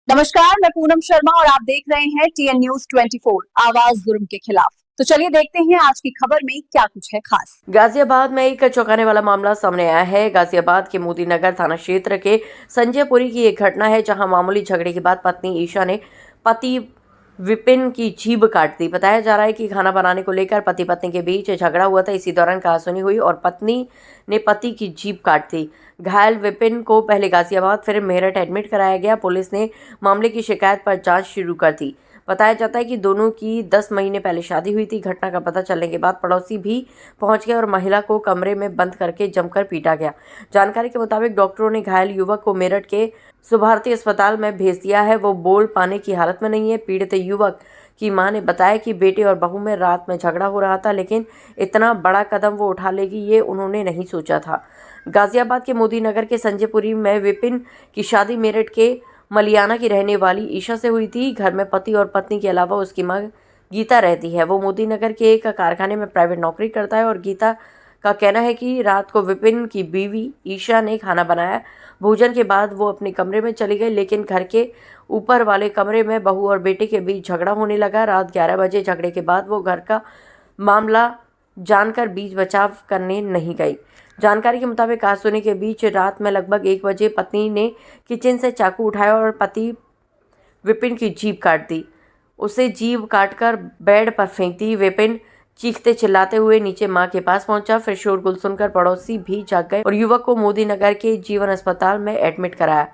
नमस्कार, मैं पूनम शर्मा और आप देख रहे हैं TN News 24 आवाज जुर्म के खिलाफ। तो चलिए देखते हैं आज की खबर में क्या कुछ है खास। गाजियाबाद में एक चौंकाने वाला मामला सामने आया है। गाजियाबाद के मोदी नगर थाना क्षेत्र के संजयपुरी की एक घटना है, जहां मामूली झगड़े के बाद पत्नी ईशा ने पति विपिन की जीभ काट दी। बताया जा रहा है कि खाना बनाने को लेकर पति पत्नी के बीच झगड़ा हुआ था। इसी दौरान कहासुनी हुई और पत्नी ने पति की जीभ काट दी। घायल विपिन को पहले गाजियाबाद फिर मेरठ एडमिट कराया गया। पुलिस ने मामले की शिकायत पर जांच शुरू कर दी। बताया जाता है कि दोनों की 10 महीने पहले शादी हुई थी। घटना का पता चलने के बाद पड़ोसी भी पहुंच गए और महिला को कमरे में बंद करके जमकर पीटा गया। जानकारी के मुताबिक डॉक्टरों ने घायल युवक को मेरठ के सुभारती अस्पताल में भेज दिया है। वो बोल पाने की हालत में नहीं है। पीड़ित युवक की मां ने बताया कि बेटे और बहू में रात में झगड़ा हो रहा था, लेकिन इतना बड़ा कदम वो उठा लेगी ये उन्होंने नहीं सोचा था। गाजियाबाद के मोदी नगर के संजयपुरी में विपिन की शादी मेरठ के मलियाना की रहने वाली ईशा से हुई थी। घर में पति और पत्नी के अलावा उसकी मां गीता रहती है। वो मोदी नगर के एक कारखाने में प्राइवेट नौकरी करता है और गीता का कहना है कि रात को विपिन की बीवी ईशा ने खाना बनाया। भोजन के बाद वो अपने कमरे में चली गई, लेकिन घर के ऊपर वाले कमरे में बहू और बेटे के बीच झगड़ा होने लगा। रात 11 बजे झगड़े के बाद वो घर का मामला जानकर बीच बचाव करने नहीं गई। जानकारी के मुताबिक कहासुनी के बीच रात में लगभग 1 बजे पत्नी ने किचन से चाकू उठाया और पति विपिन की जीभ काट दी। उसे जीभ काटकर बेड पर फेंक दी। विपिन चीखते चिल्लाते हुए नीचे मां के पास पहुंचा। फिर शोरगुल सुनकर पड़ोसी भी जाग गए और युवक को मोदी नगर के जीवन अस्पताल में एडमिट कराया।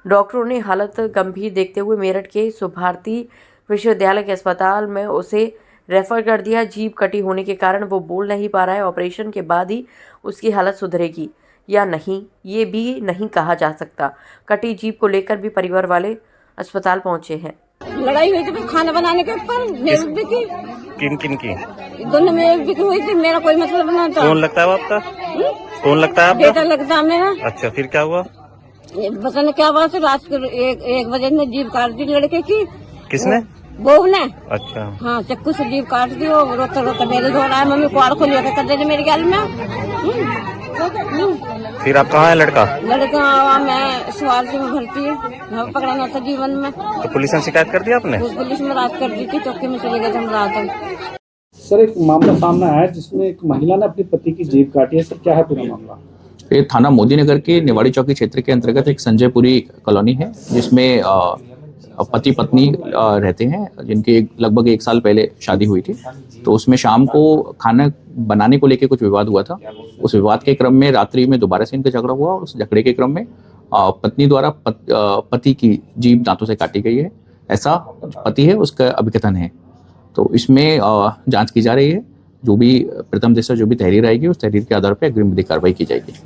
डॉक्टरों ने हालत गंभीर देखते हुए मेरठ के सुभारती विश्वविद्यालय के अस्पताल में उसे रेफर कर दिया। जीभ कटी होने के कारण वो बोल नहीं पा रहा है। ऑपरेशन के बाद ही उसकी हालत सुधरेगी या नहीं ये भी नहीं कहा जा सकता। कटी जीभ को लेकर भी परिवार वाले अस्पताल पहुंचे हैं। लड़ाई हुई थी खाना बनाने के ऊपर किन किन की? दोनों में बिक्री हुई थी। मेरा कोई मतलब नहीं था। कौन लगता है वो आपका? कौन लगता है आपका? बेटा लगता है मेरा। अच्छा, फिर क्या हुआ? पता नहीं क्या हुआ। रात को 1 बजे ने जीभ काट दी लड़के की। किसने? बहू ने। अच्छा। हाँ, चक्कू से जीभ काट दी। रोता रोता मेरे घर आया। मम्मी कुआड़ खोलिया कर दे मेरे गल में। फिर आप कहाँ है लड़का? लड़का मैं सवारती में भर्ती है। पकड़ाना था जीवन में। तो पुलिस ने शिकायत कर दिया आपने? पुलिस में रात कर दी थी। चौकी में चले गए थे हम रात। सर, एक मामला सामने आया है जिसमें एक महिला ने अपनी पति की जीभ काटी है। सर, क्या है पूरा मामला? ये थाना मोदी नगर के निवाड़ी चौकी क्षेत्र के अंतर्गत एक संजयपुरी कॉलोनी है, जिसमें पति पत्नी रहते हैं, जिनकी लगभग 1 साल पहले शादी हुई थी। तो उसमें शाम को खाना बनाने को लेकर कुछ विवाद हुआ था। उस विवाद के क्रम में रात्रि में दोबारा से इनका झगड़ा हुआ और उस झगड़े के क्रम में पत्नी द्वारा पति की जीभ दांतों से काटी गई है, ऐसा पति है उसका अभिकथन है। तो इसमें जांच की जा रही है। जो भी प्रथम दृष्टया जो भी तहरीर आएगी उस तहरीर के आधार पर अग्रिम विधिक कार्रवाई की जाएगी।